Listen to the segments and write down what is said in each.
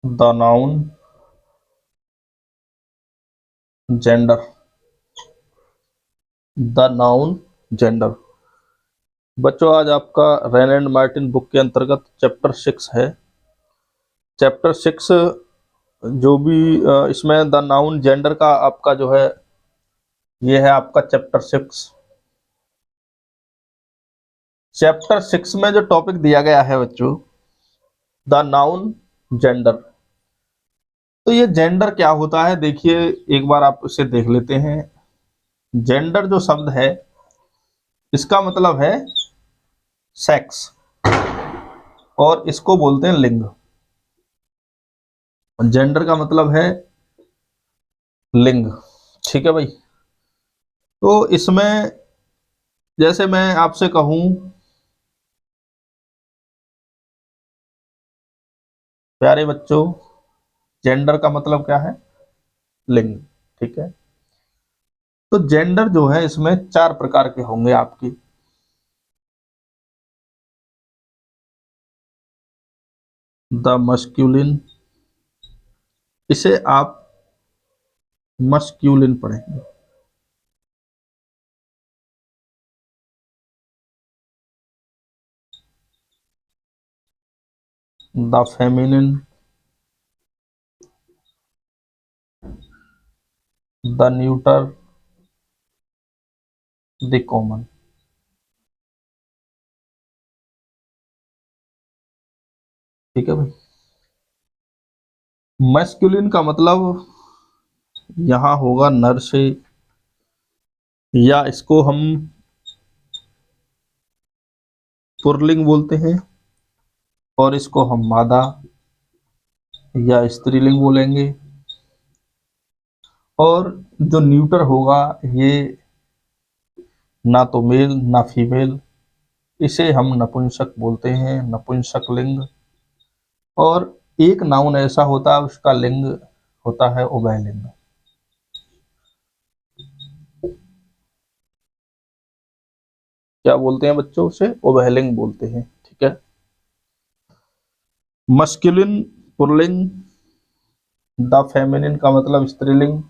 The noun gender, the noun gender. बच्चों आज आपका रैन एंड मार्टिन बुक के अंतर्गत चैप्टर 6 है। चैप्टर 6 जो भी इसमें द नाउन जेंडर का आपका जो है ये है आपका चैप्टर 6। चैप्टर 6 में जो टॉपिक दिया गया है बच्चों, द नाउन जेंडर। तो ये जेंडर क्या होता है, देखिए एक बार आप इसे देख लेते हैं। जेंडर जो शब्द है इसका मतलब है सेक्स और इसको बोलते हैं लिंग। जेंडर का मतलब है लिंग, ठीक है भाई। तो इसमें जैसे मैं आपसे कहूं प्यारे बच्चों, जेंडर का मतलब क्या है, लिंग, ठीक है। तो जेंडर जो है इसमें 4 प्रकार के होंगे आपकी। द मस्क्यूलिन, इसे आप मस्क्यूलिन पढ़ेंगे। The feminine, the neuter, the common. ठीक है भाई। मस्कुलिन का मतलब यहां होगा नर से, या इसको हम पुरलिंग बोलते हैं, और इसको हम मादा या स्त्रीलिंग बोलेंगे। और जो न्यूटर होगा ये ना तो मेल ना फीमेल, इसे हम नपुंसक बोलते हैं, नपुंसक लिंग। और एक नाउन ऐसा होता है उसका लिंग होता है उभयलिंग। क्या बोलते हैं बच्चों, उसे उभयलिंग बोलते हैं, ठीक है। मस्कुलिन पुरलिंग, द फेमिनिन का मतलब स्त्रीलिंग,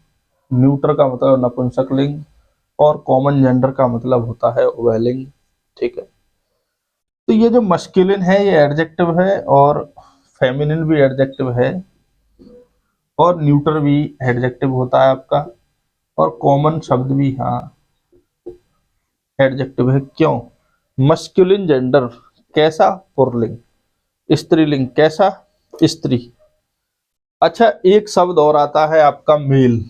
न्यूटर का मतलब नपुंसक लिंग, और कॉमन जेंडर का मतलब होता है उभयलिंग, ठीक है। तो ये जो मस्कुलिन है ये एडजेक्टिव है, और फेमिनिन भी एडजेक्टिव है, और न्यूटर भी एडजेक्टिव होता है आपका, और कॉमन शब्द भी हाँ एडजेक्टिव है। क्यों? मस्कुलिन जेंडर कैसा, पुरलिंग। स्त्रीलिंग कैसा, स्त्री। अच्छा, एक शब्द और आता है आपका मेल।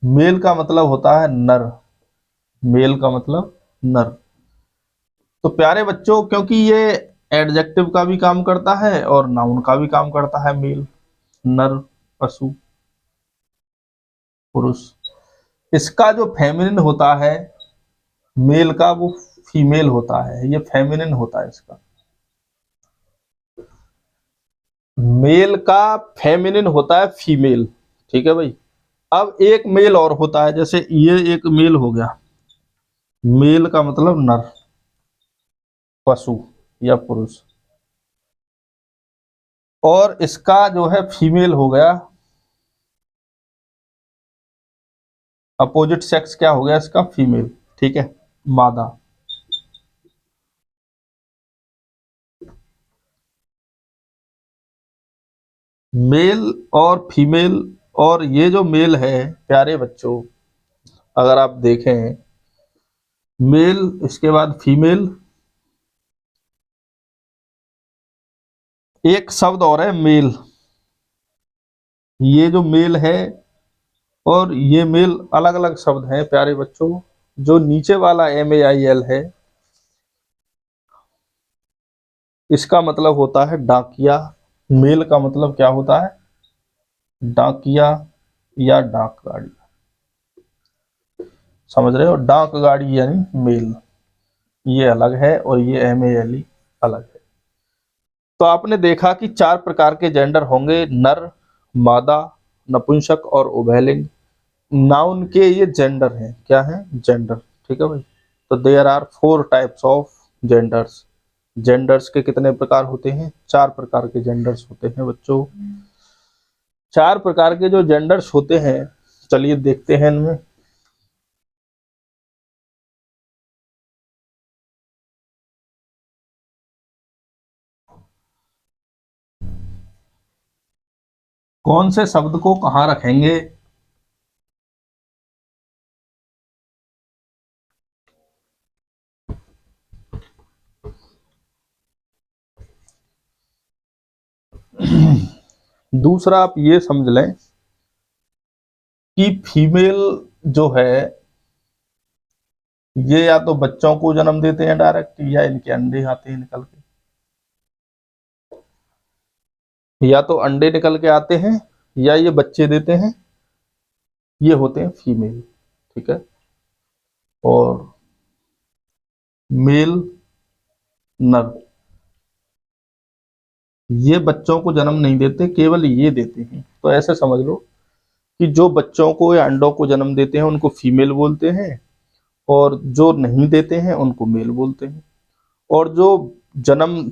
मेल का मतलब होता है नर, मेल का मतलब नर। तो प्यारे बच्चों, क्योंकि ये एडजेक्टिव का भी काम करता है और नाउन का भी काम करता है, मेल नर, पशु, पुरुष। इसका जो फेमिनिन होता है मेल का, वो फीमेल होता है, ये फेमिनिन होता है इसका। मेल का फेमिनिन होता है फीमेल, ठीक है भाई। अब एक मेल और होता है, जैसे ये एक मेल हो गया, मेल का मतलब नर, पशु या पुरुष। और इसका जो है फीमेल हो गया, अपोजिट सेक्स क्या हो गया इसका, फीमेल, ठीक है, मादा। मेल और फीमेल, और ये जो मेल है प्यारे बच्चों, अगर आप देखें मेल, इसके बाद फीमेल, एक शब्द और है मेल। ये जो मेल है और ये मेल अलग अलग शब्द हैं प्यारे बच्चों। जो नीचे वाला MAIL है इसका मतलब होता है डाकिया। मेल का मतलब क्या होता है, डाकिया या डाक गाड़ी। समझ रहे हो, डाक गाड़ी यानी मेल, ये अलग है, और ये MALE अलग है। तो आपने देखा कि 4 प्रकार के जेंडर होंगे, नर, मादा, नपुंसक और उभयलिंग। नाउन के ये जेंडर हैं, क्या है, जेंडर, ठीक है भाई। तो there are 4 types of genders, genders के कितने प्रकार होते हैं? 4 प्रकार के जेंडर्स होते हैं बच्चों। 4 प्रकार के जो जेंडर्स होते हैं, चलिए देखते हैं इनमें। कौन से शब्द को कहाँ रखेंगे? दूसरा आप ये समझ लें कि फीमेल जो है ये या तो बच्चों को जन्म देते हैं डायरेक्ट, या इनके अंडे आते हैं निकल के, या तो अंडे निकल के आते हैं या ये बच्चे देते हैं, ये होते हैं फीमेल। ठीक है। और मेल, नर, ये बच्चों को जन्म नहीं देते, केवल ये देते हैं। तो ऐसे समझ लो कि जो बच्चों को या अंडों को जन्म देते हैं उनको फीमेल बोलते हैं, और जो नहीं देते हैं उनको मेल बोलते हैं। और जो जन्म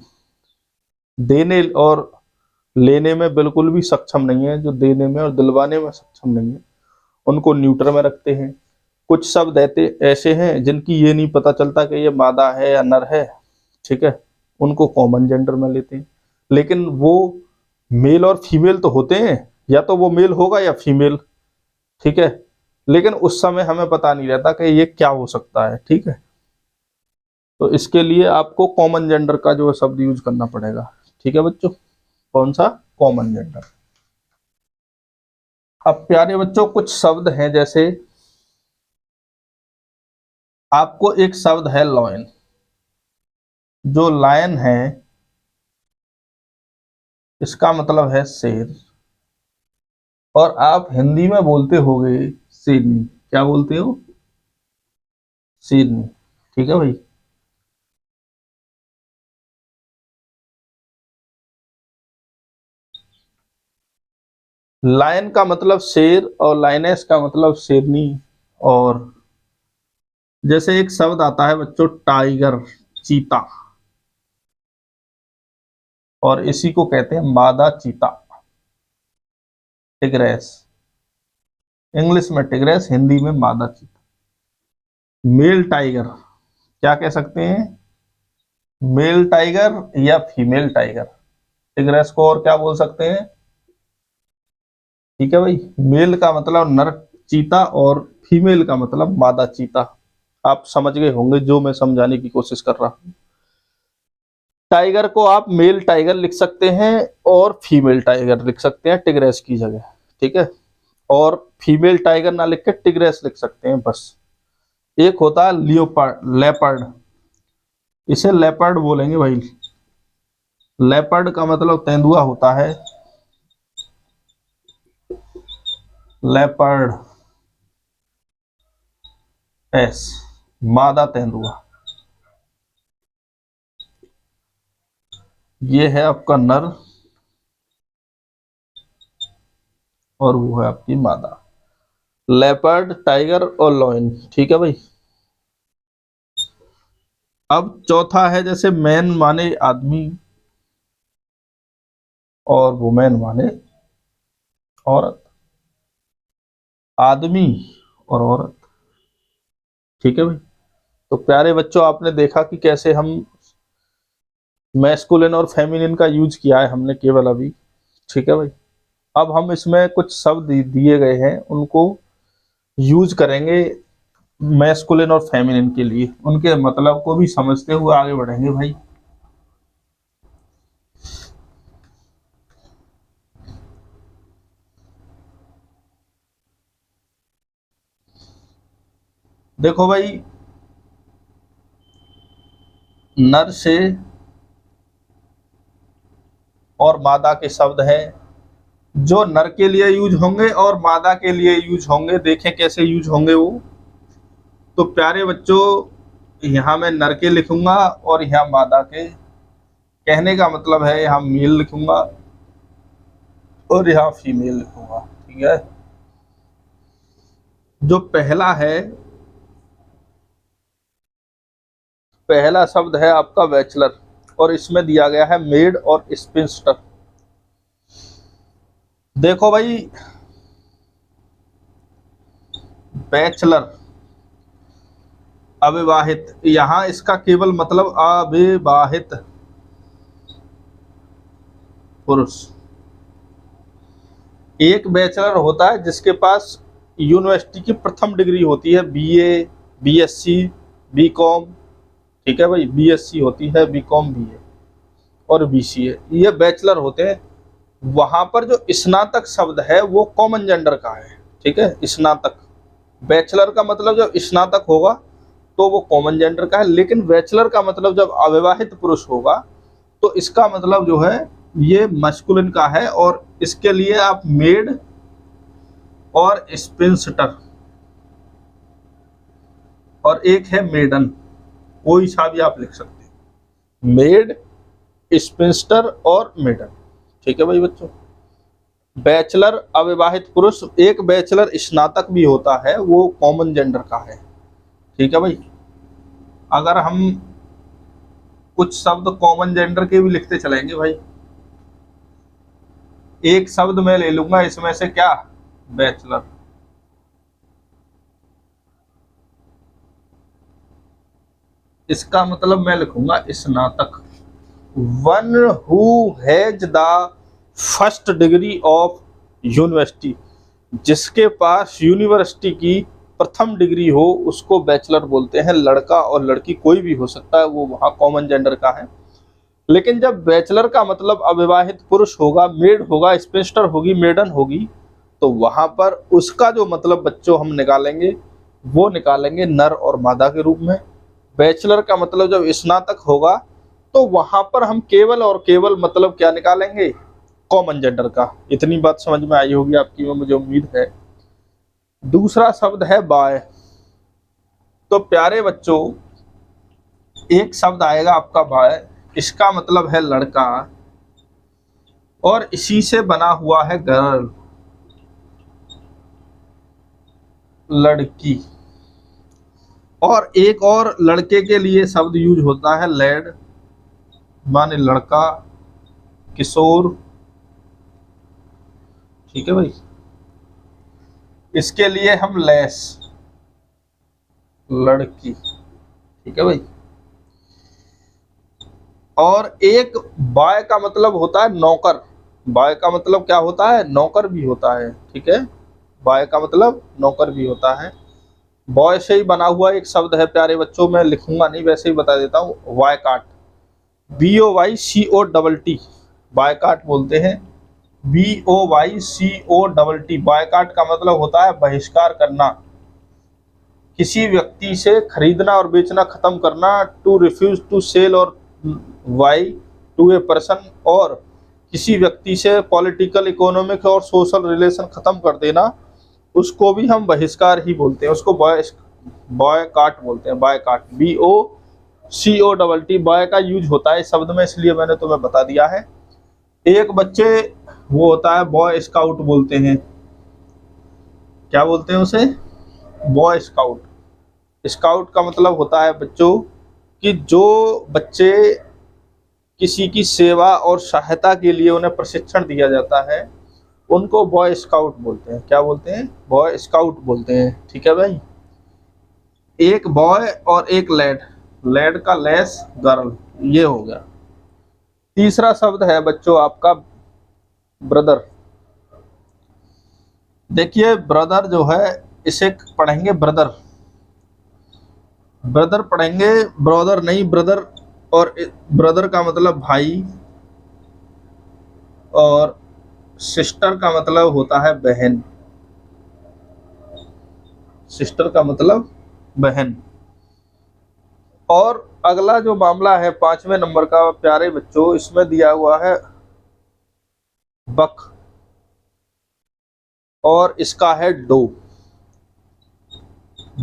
देने और लेने में बिल्कुल भी सक्षम नहीं है, जो देने में और दिलवाने में सक्षम नहीं है, उनको न्यूट्रल में रखते हैं। कुछ शब्द ऐसे हैं जिनकी ये नहीं पता चलता कि ये मादा है या नर है, ठीक है, उनको कॉमन जेंडर में लेते हैं। लेकिन वो मेल और फीमेल तो होते हैं, या तो वो मेल होगा या फीमेल, ठीक है, लेकिन उस समय हमें पता नहीं रहता कि ये क्या हो सकता है। ठीक है। तो इसके लिए आपको कॉमन जेंडर का जो शब्द यूज करना पड़ेगा। ठीक है बच्चों, कौन सा? Common gender. अब प्यारे बच्चों कुछ शब्द हैं, जैसे आपको एक शब्द है लॉयन। जो लायन है इसका मतलब है शेर, और आप हिंदी में बोलते होगे शेरनी। क्या बोलते हो? शेरनी। ठीक है भाई। लायन का मतलब शेर और लाइनेस का मतलब शेरनी। और जैसे एक शब्द आता है बच्चों टाइगर, चीता, और इसी को कहते हैं मादा चीता, टिग्रेस। इंग्लिश में टिग्रेस, हिंदी में मादा चीता। मेल टाइगर, क्या कह सकते हैं? मेल टाइगर या फीमेल टाइगर। टिग्रेस को और क्या बोल सकते हैं? ठीक है भाई, मेल का मतलब नर चीता और फीमेल का मतलब मादा चीता। आप समझ गए होंगे जो मैं समझाने की कोशिश कर रहा हूं। टाइगर को आप मेल टाइगर लिख सकते हैं और फीमेल टाइगर लिख सकते हैं टिग्रेस की जगह। ठीक है। और फीमेल टाइगर ना लिख के टिग्रेस लिख सकते हैं बस। एक होता है लियोपार्ड, लेपर्ड, इसे लेपर्ड बोलेंगे भाई। लेपर्ड का मतलब तेंदुआ होता है। लेपर्ड, एस, मादा तेंदुआ। ये है आपका नर, और वो है आपकी मादा। लेपर्ड, टाइगर और लॉयन। ठीक है भाई। अब चौथा है, जैसे मैन माने आदमी और वुमेन माने औरत, आदमी और औरत। ठीक है भाई। तो प्यारे बच्चों आपने देखा कि कैसे हम मैस्कुलिन और फेमिनिन का यूज किया है हमने केवल अभी। ठीक है भाई। अब हम इसमें कुछ शब्द दिए गए हैं उनको यूज करेंगे मैस्कुलिन और फेमिनिन के लिए, उनके मतलब को भी समझते हुए आगे बढ़ेंगे भाई। देखो भाई, नर से और मादा के शब्द हैं जो नर के लिए यूज होंगे और मादा के लिए यूज होंगे। देखें कैसे यूज होंगे वो। तो प्यारे बच्चों, यहाँ मैं नर के लिखूंगा और यहाँ मादा के। कहने का मतलब है यहाँ मेल लिखूंगा और यहाँ फीमेल लिखूंगा। ठीक है। जो पहला है, पहला शब्द है आपका बैचलर। और इसमें दिया गया है मेड और स्पिंस्टर। देखो भाई, बैचलर अविवाहित, यहां इसका केवल मतलब अविवाहित पुरुष। एक बैचलर होता है जिसके पास यूनिवर्सिटी की प्रथम डिग्री होती है, बीए, बीएससी, बीकॉम, ठीक है भाई, बीएससी होती है, बीकॉम, बीए और बीसीए, ये बैचलर होते हैं। वहां पर जो स्नातक शब्द है वो कॉमन जेंडर का है, ठीक है, स्नातक। बैचलर का मतलब जब स्नातक होगा तो वो कॉमन जेंडर का है, लेकिन बैचलर का मतलब जब अविवाहित पुरुष होगा तो इसका मतलब जो है ये मस्कुलिन का है, और इसके लिए आप मेड और स्पिंस्टर, और एक है मेडन, कोई सा भी आप लिख सकते हैं, मेड, स्पिंस्टर और मेडन, ठीक है भाई बच्चों। बैचलर अविवाहित पुरुष, एक बैचलर स्नातक भी होता है, वो कॉमन जेंडर का है, ठीक है भाई। अगर हम कुछ शब्द कॉमन जेंडर के भी लिखते चलेंगे भाई, एक शब्द मैं ले लूंगा इसमें से, क्या, बैचलर, इसका मतलब मैं लिखूंगा स्नातक। One who has the first degree of university, जिसके पास यूनिवर्सिटी की प्रथम डिग्री हो उसको बैचलर बोलते हैं। लड़का और लड़की कोई भी हो सकता है, वो वहां कॉमन जेंडर का है। लेकिन जब बैचलर का मतलब अविवाहित पुरुष होगा, मेड होगा, स्पिंस्टर होगी, मेडन होगी, तो वहां पर उसका जो मतलब बच्चों हम निकालेंगे वो निकालेंगे नर और मादा के रूप में। बैचलर का मतलब जब स्नातक होगा तो वहां पर हम केवल और केवल मतलब क्या निकालेंगे, कॉमन जेंडर का। इतनी बात समझ में आई होगी आपकी, मुझे उम्मीद है। दूसरा शब्द है बॉय। तो प्यारे बच्चों, एक शब्द आएगा आपका बॉय, इसका मतलब है लड़का, और इसी से बना हुआ है गर्ल, लड़की। और एक और लड़के के लिए शब्द यूज होता है लैड, माने लड़का, किशोर, ठीक है भाई। इसके लिए हम लेस, लड़की, ठीक है भाई। और एक बॉय का मतलब होता है नौकर। बॉय का मतलब क्या होता है, नौकर भी होता है, ठीक है। बॉय का मतलब नौकर भी होता है। बॉय से ही बना हुआ एक शब्द है प्यारे बच्चों, मैं लिखूंगा नहीं, वैसे ही बता देता हूँ, वायकाट, BOYCOTT, बायकाट बोलते हैं, BOYCOTT। बायकाट का मतलब होता है बहिष्कार करना, किसी व्यक्ति से खरीदना और बेचना खत्म करना। टू रिफ्यूज टू सेल और बाई टू ए पर्सन, और किसी व्यक्ति से पॉलिटिकल, इकोनॉमिक और सोशल रिलेशन खत्म कर देना, उसको भी हम बहिष्कार ही बोलते हैं, उसको बॉयकाट बोलते हैं, बायकाट, BOCOTT। बॉय का यूज होता है इस शब्द में, इसलिए मैंने तुम्हें बता दिया है। एक बच्चे वो होता है बॉय स्काउट बोलते हैं, क्या बोलते हैं उसे, बॉय स्काउट। स्काउट का मतलब होता है बच्चों कि जो बच्चे किसी की सेवा और सहायता के लिए उन्हें प्रशिक्षण दिया जाता है, उनको बॉय स्काउट बोलते हैं। क्या बोलते हैं, बॉय स्काउट बोलते हैं, ठीक है भाई। एक बॉय और एक लैड, लैड का लेस, गर्ल, ये हो गया। तीसरा शब्द है बच्चों आपका ब्रदर। देखिए ब्रदर जो है, इसे पढ़ेंगे ब्रदर, ब्रदर पढ़ेंगे, ब्रदर नहीं, ब्रदर। और ब्रदर का मतलब भाई, और सिस्टर का मतलब होता है बहन, सिस्टर का मतलब बहन। और अगला जो मामला है 5वें नंबर का प्यारे बच्चों, इसमें दिया हुआ है बक, और इसका है डो।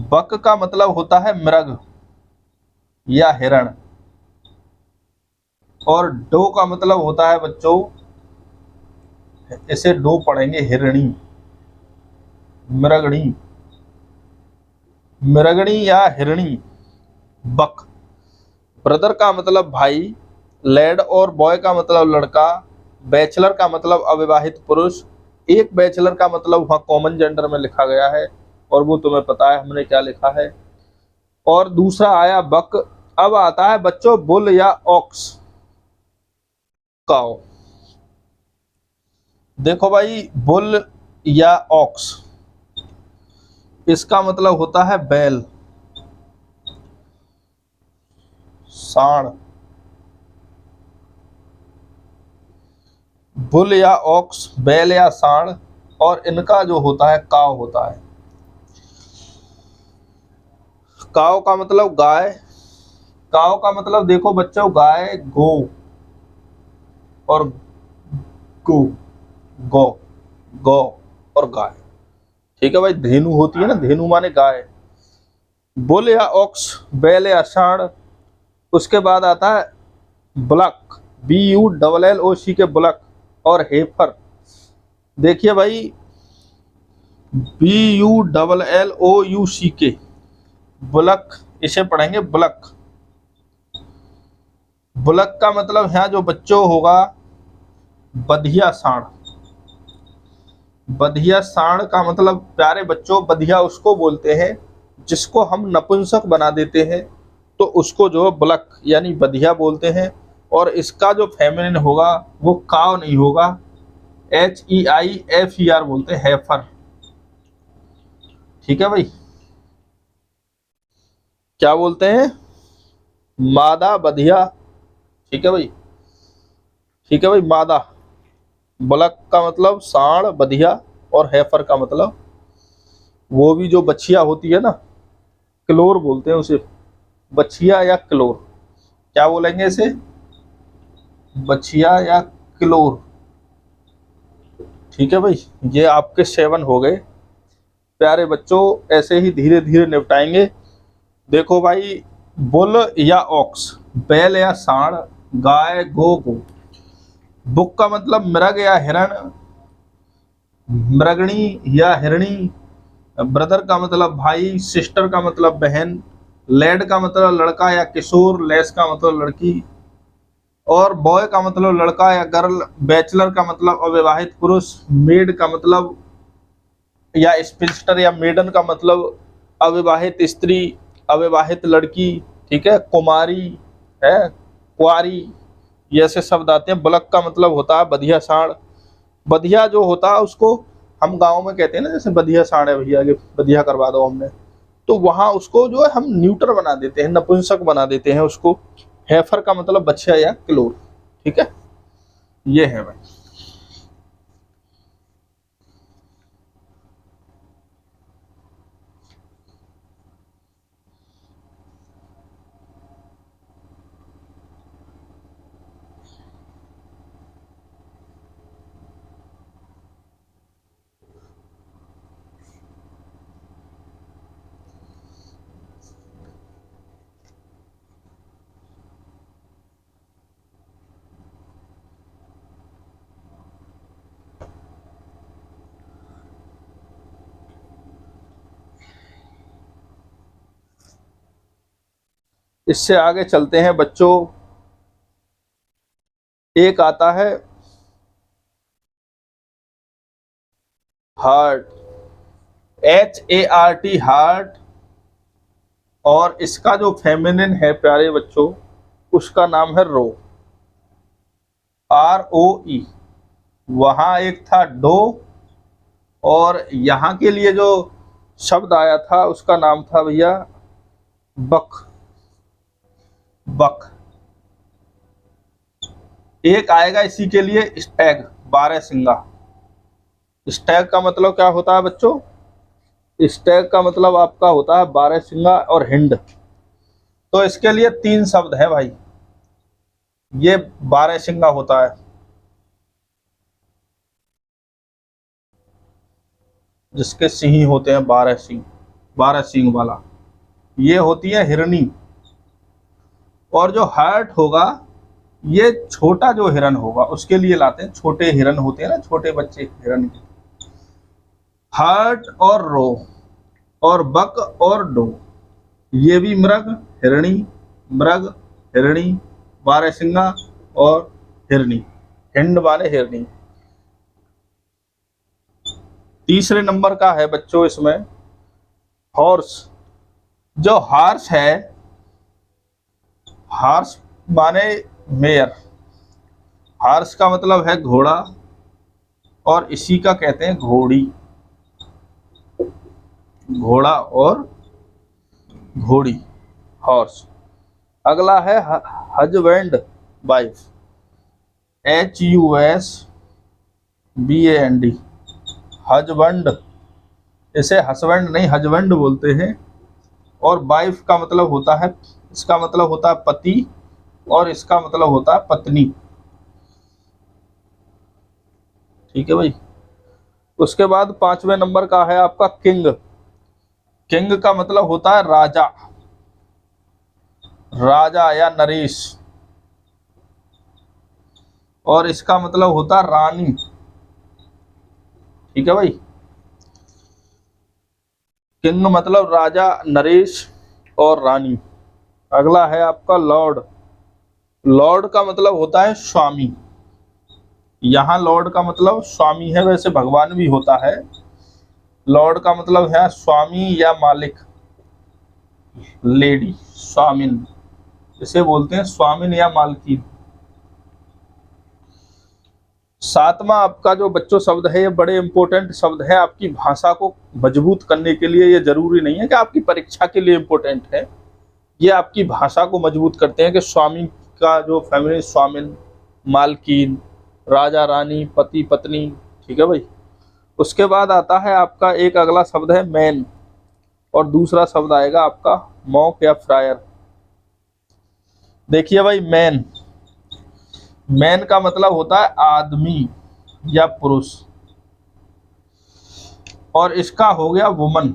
बक का मतलब होता है मृग या हिरण, और डो का मतलब होता है बच्चों, इसे डो पढ़ेंगे हिरणी, मृगणी, मृगणी या हिरणी, बक। ब्रदर का मतलब भाई, लैड और बॉय का मतलब लड़का, बैचलर का मतलब अविवाहित पुरुष। एक बैचलर का मतलब वहाँ कॉमन जेंडर में लिखा गया है और वो तुम्हें पता है हमने क्या लिखा है। और दूसरा आया बक। अब आता है बच्चों बुल या ऑक्स, काओ। देखो भाई, बुल या ऑक्स, इसका मतलब होता है बैल, सांड। बुल या ऑक्स, बैल या सांड, और इनका जो होता है काव होता है। काव का मतलब गाय। काव का मतलब देखो बच्चों, गाय, गो और गो, गौ, गौ और गाय। ठीक है भाई, धेनु होती है ना, धेनु माने गाय। बुल या ऑक्स, बैल या सांड। उसके बाद आता है बुलक, BULLOC के बुलक, और हेफर। देखिए भाई, BULLOUC के बुलक, इसे पढ़ेंगे बुलक। बुलक का मतलब यहाँ जो बच्चों होगा बधिया सांड। बधिया सांड का मतलब प्यारे बच्चों, बधिया उसको बोलते हैं जिसको हम नपुंसक बना देते हैं, तो उसको जो बुलक यानी बधिया बोलते हैं। और इसका जो फेमिनिन होगा वो काव नहीं होगा, HEIFER बोलते हैं, हैफर। ठीक है भाई, क्या बोलते हैं, मादा बधिया। ठीक है भाई, ठीक है भाई, मादा। बुलक का मतलब सांड बधिया, और हैफर का मतलब वो भी जो बछिया होती है ना, क्लोर बोलते हैं उसे, बछिया या क्लोर। क्या बोलेंगे इसे, बछिया या क्लोर। ठीक है भाई, ये आपके 7 हो गए प्यारे बच्चों। ऐसे ही धीरे धीरे निपटाएंगे। देखो भाई, बुल या ऑक्स, बैल या सांड, गाय, गो, गो। बुक का मतलब मृग या हिरण, मृगणी या हिरणी। ब्रदर का मतलब भाई, सिस्टर का मतलब बहन, लैड का मतलब लड़का या किशोर, लेस का मतलब लड़की, और बॉय का मतलब लड़का या गर्ल, बैचलर का मतलब अविवाहित पुरुष, मेड का मतलब या स्पिंस्टर या मेडन का मतलब अविवाहित स्त्री, अविवाहित लड़की। ठीक है, कुमारी है, कुआरी, ये ऐसे शब्द आते हैं। बुलक का मतलब होता है बधिया सांड। बधिया जो होता है उसको हम गांव में कहते हैं ना, जैसे बधिया सांड है भैया, के बधिया करवा दो हमने, तो वहां उसको जो है हम न्यूटर बना देते हैं, नपुंसक बना देते हैं उसको। हैफर का मतलब बच्चा या क्लोर। ठीक है, ये है भाई। इससे आगे चलते हैं बच्चों। एक आता है हार्ट, HART, हार्ट। और इसका जो फेमिनिन है प्यारे बच्चों, उसका नाम है रो, ROE। वहां एक था डो, और यहाँ के लिए जो शब्द आया था उसका नाम था भैया बक, बक। एक आएगा इसी के लिए स्टैग, 12 सिंगा। स्टैग का मतलब क्या होता है बच्चों, स्टैग का मतलब आपका होता है 12 सिंगा और हिंड। तो इसके लिए 3 शब्द है भाई, ये 12 सिंगा होता है जिसके सिंह होते हैं 12 सिंह, 12 सिंह वाला, ये होती है हिरनी। और जो हार्ट होगा, ये छोटा जो हिरन होगा उसके लिए लाते हैं, छोटे हिरन होते हैं ना, छोटे बच्चे हिरन के। हार्ट और रो और बक और डो, ये भी मृग, हिरणी, मृग, हिरणी, 12 सिंगा और हिरनी। हिंड माने हिरनी। तीसरे नंबर का है बच्चों इसमें हॉर्स। जो हॉर्स है, हॉर्स माने मेयर। हॉर्स का मतलब है घोड़ा और इसी का कहते हैं घोड़ी। घोड़ा और घोड़ी, हॉर्स। अगला है हजबैंड वाइफ। HUSBAND, husband. इसे हस्बैंड नहीं हजबैंड बोलते हैं। और वाइफ का मतलब होता है, इसका मतलब होता है पति और इसका मतलब होता है पत्नी। ठीक है भाई। उसके बाद पांचवें नंबर का है आपका किंग। किंग का मतलब होता है राजा, राजा या नरेश। और इसका मतलब होता है रानी। ठीक है भाई। किंग मतलब राजा, नरेश और रानी। अगला है आपका लॉर्ड। लॉर्ड का मतलब होता है स्वामी। यहाँ लॉर्ड का मतलब स्वामी है, वैसे भगवान भी होता है। लॉर्ड का मतलब है स्वामी या मालिक, लेडी, स्वामिन। इसे बोलते हैं स्वामिन या मालकिन। सातवां आपका जो बच्चों शब्द है, ये बड़े इंपॉर्टेंट शब्द है आपकी भाषा को मजबूत करने के लिए। ये जरूरी नहीं है कि आपकी परीक्षा के लिए इंपॉर्टेंट है, ये आपकी भाषा को मजबूत करते हैं कि स्वामी का जो फैमिली, स्वामिन, मालकिन, राजा रानी, पति पत्नी। ठीक है भाई। उसके बाद आता है आपका एक अगला शब्द है मैन, और दूसरा शब्द आएगा आपका मॉक या फ्रायर। देखिए भाई, मैन, मैन का मतलब होता है आदमी या पुरुष। और इसका हो गया वुमन,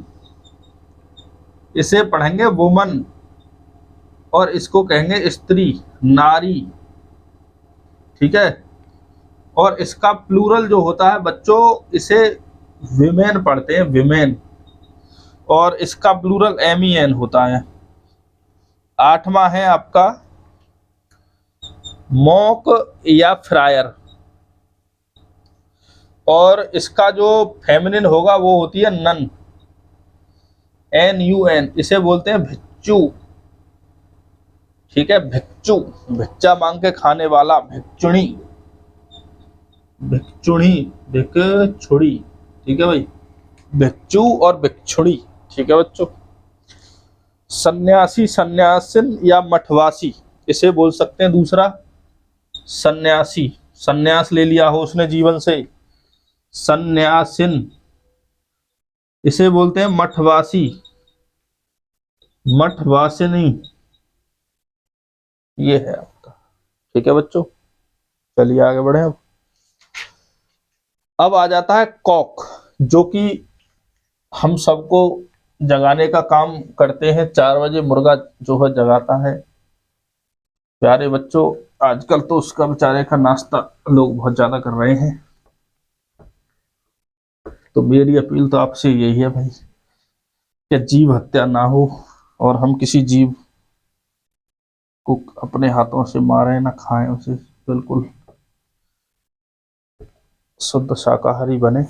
इसे पढ़ेंगे वुमन। और इसको कहेंगे स्त्री, नारी। ठीक है। और इसका प्लूरल जो होता है बच्चों, इसे विमेन पढ़ते हैं, विमेन। और इसका प्लूरल MEN होता है। आठवां है आपका मॉक या फ्रायर। और इसका जो फेमिनिन होगा वो होती है नन, NUN। इसे बोलते हैं भिक्षु। ठीक है, भिक्षु, भिक्षा मांग के खाने वाला, भिक्षुणी, भिक्षुणी, भिक्षुड़ी। ठीक है भाई, भिक्षु और भिक्षुड़ी। ठीक है बच्चों। सन्यासी, सन्यासिन या मठवासी, इसे बोल सकते हैं दूसरा सन्यासी। सन्यास ले लिया हो उसने जीवन से, सन्यासिन। इसे बोलते हैं मठवासी, मठवासिनी। ये है आपका। ठीक है बच्चों, चलिए आगे बढ़े। अब आ जाता है कॉक, जो कि हम सबको जगाने का काम करते हैं। 4 बजे मुर्गा जो है जगाता है। प्यारे बच्चों, आजकल तो उसका बेचारे का नाश्ता लोग बहुत ज्यादा कर रहे हैं। तो मेरी अपील तो आपसे यही है भाई, कि जीव हत्या ना हो और हम किसी जीव को अपने हाथों से मारें ना खाएं उसे। बिल्कुल शुद्ध शाकाहारी बने।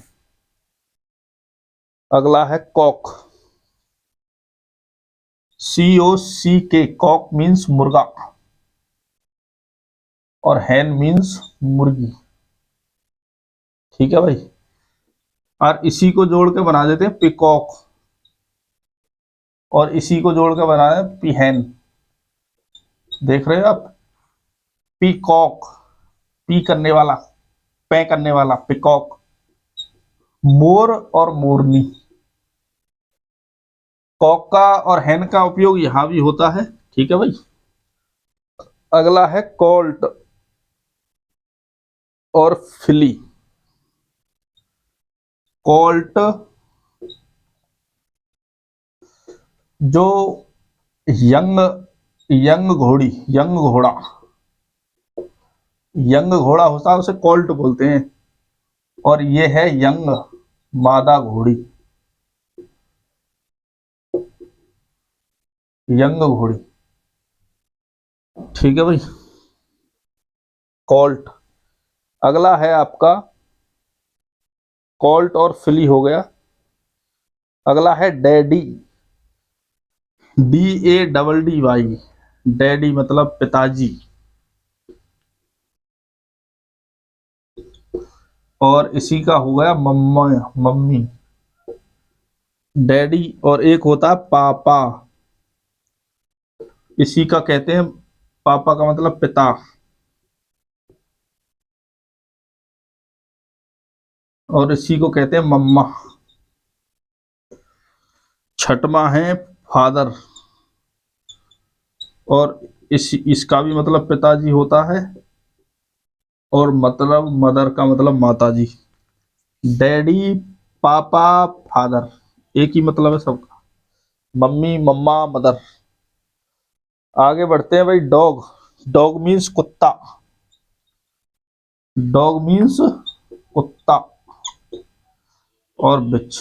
अगला है कॉक, COCK। कॉक मीन्स मुर्गा और हैन मीन्स मुर्गी। ठीक है भाई। और इसी को जोड़ के बना देते हैं पिकॉक, और इसी को जोड़ के बना देते हैं पिहैन। देख रहे हो आप, पीकॉक, पी करने वाला, पै करने वाला, पिकॉक। मोर और मोरनी। कॉक का और हैन का उपयोग यहां भी होता है। ठीक है भाई। अगला है कॉल्ट और फिली। कॉल्ट जो यंग, यंग घोड़ी, यंग घोड़ा, यंग घोड़ा होता है उसे कॉल्ट बोलते हैं। और ये है यंग, मादा घोड़ी, यंग घोड़ी। ठीक है भाई। कॉल्ट। अगला है आपका कॉल्ट और फिली हो गया। अगला है डैडी, DADDY, डैडी मतलब पिताजी। और इसी का हो गया मम्मा, मम्मी, डैडी। और एक होता है पापा, इसी का कहते हैं, पापा का मतलब पिता। और इसी को कहते हैं मम्मा। छठवां है फादर, और इसका भी मतलब पिताजी होता है, और मतलब मदर का मतलब माताजी। डैडी, पापा, फादर, एक ही मतलब है सबका, मम्मी, मम्मा, मदर। आगे बढ़ते हैं भाई। डॉग, डॉग मीन्स कुत्ता, डॉग मीन्स कुत्ता। और बिच,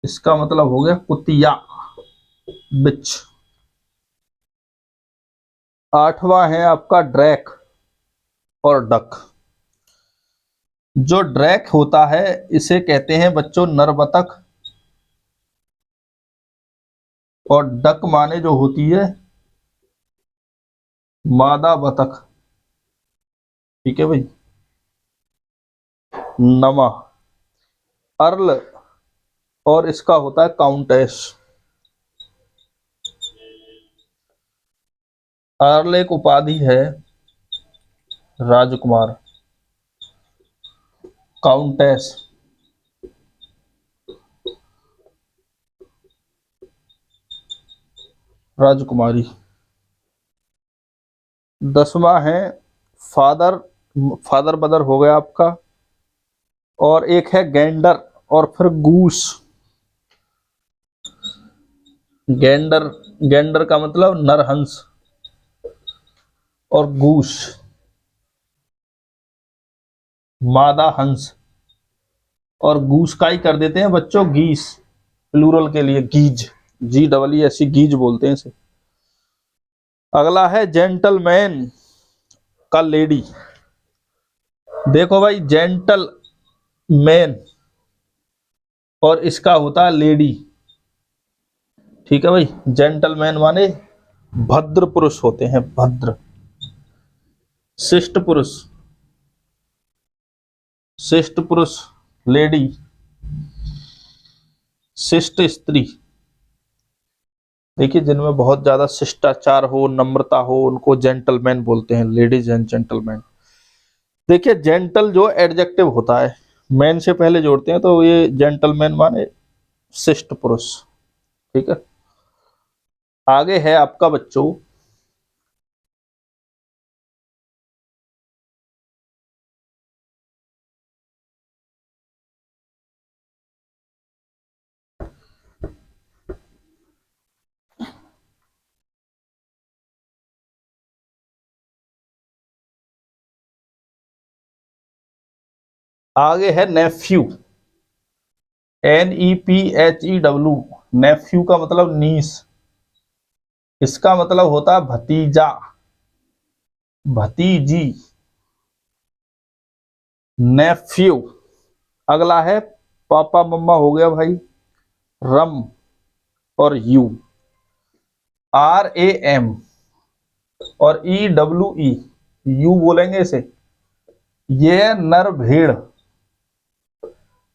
इसका मतलब हो गया कुतिया, बिच। आठवां है आपका ड्रैक और डक। जो ड्रैक होता है इसे कहते हैं बच्चों नर बतख, और डक माने जो होती है मादा बतख। ठीक है भाई। नमा, अर्ल, और इसका होता है काउंटेस। अर्ल एक उपाधि है, राजकुमार। काउंटेस, राजकुमारी। 10वां है फादर, फादर मदर हो गया आपका। और एक है गेंडर और फिर गूस। गेंडर, गेंडर का मतलब नरहंस, और गूस मादा हंस। और गूस का ही कर देते हैं बच्चों गीस, प्लूरल के लिए गीज, GEES, गीज बोलते हैं इसे। अगला है जेंटलमैन का लेडी। देखो भाई, जेंटल मैन और इसका होता है लेडी। ठीक है भाई। जेंटलमैन माने भद्र पुरुष होते हैं, भद्र। शिष्ट पुरुष, शिष्ट पुरुष लेडी, शिष्ट स्त्री। देखिए, जिनमें बहुत ज्यादा शिष्टाचार हो, नम्रता हो, उनको जेंटलमैन बोलते हैं, लेडीज एंड जेंटलमैन। देखिए, जेंटल जो एडजेक्टिव होता है, मैन से पहले जोड़ते हैं, तो ये जेंटलमैन माने शिष्ट पुरुष। ठीक है। आगे है आपका बच्चों आगे है नेफ्यू, NEPHEW। नेफ्यू का मतलब नीस, इसका मतलब होता है भतीजा, भतीजी, नेफ्यू। अगला है पापा मम्मा हो गया भाई, रम और यू, RAM और EWE, यू बोलेंगे इसे। ये नर भेड़,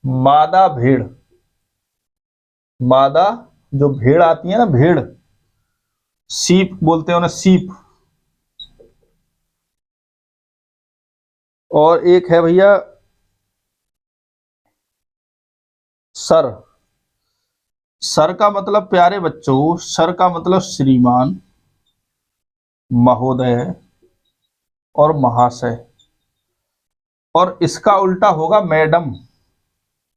मादा भेड़, मादा जो भेड़ आती है ना, भेड़, सीप बोलते हैं उन्हें, सीप। और एक है भैया सर। सर का मतलब प्यारे बच्चों, सर का मतलब श्रीमान, महोदय और महाशय। और इसका उल्टा होगा मैडम,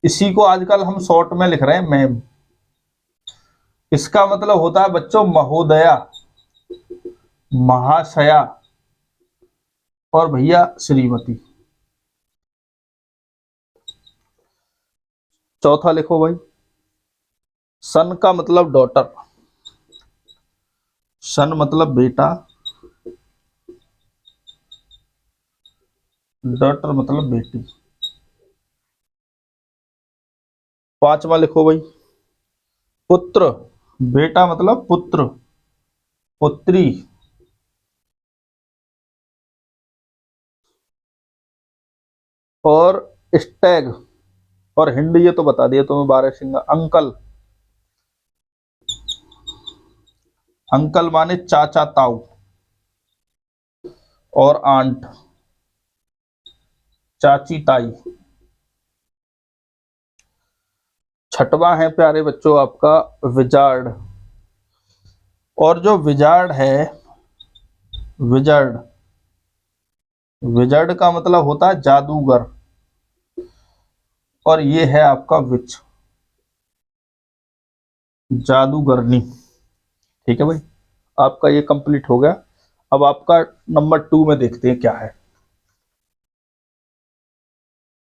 इसी को आजकल हम शॉर्ट में लिख रहे हैं मैम। इसका मतलब होता है बच्चों महोदया, महाशया और भैया श्रीमती। चौथा लिखो भाई, सन का मतलब डॉटर, सन मतलब बेटा, डॉटर मतलब बेटी। पांचवा लिखो भाई, पुत्र। बेटा मतलब पुत्र, पुत्री। और स्टैग और हिंड ये तो बता दिया तुम्हें, बारहसिंगा। अंकल, अंकल माने चाचा ताऊ। और आंट, चाची ताई। छठवां है प्यारे बच्चों आपका विजार्ड। और जो विजार्ड है, विजार्ड, विजार्ड का मतलब होता है जादूगर। और ये है आपका विच, जादूगरनी। ठीक है भाई, आपका ये कंप्लीट हो गया। अब आपका नंबर 2 में देखते हैं क्या है।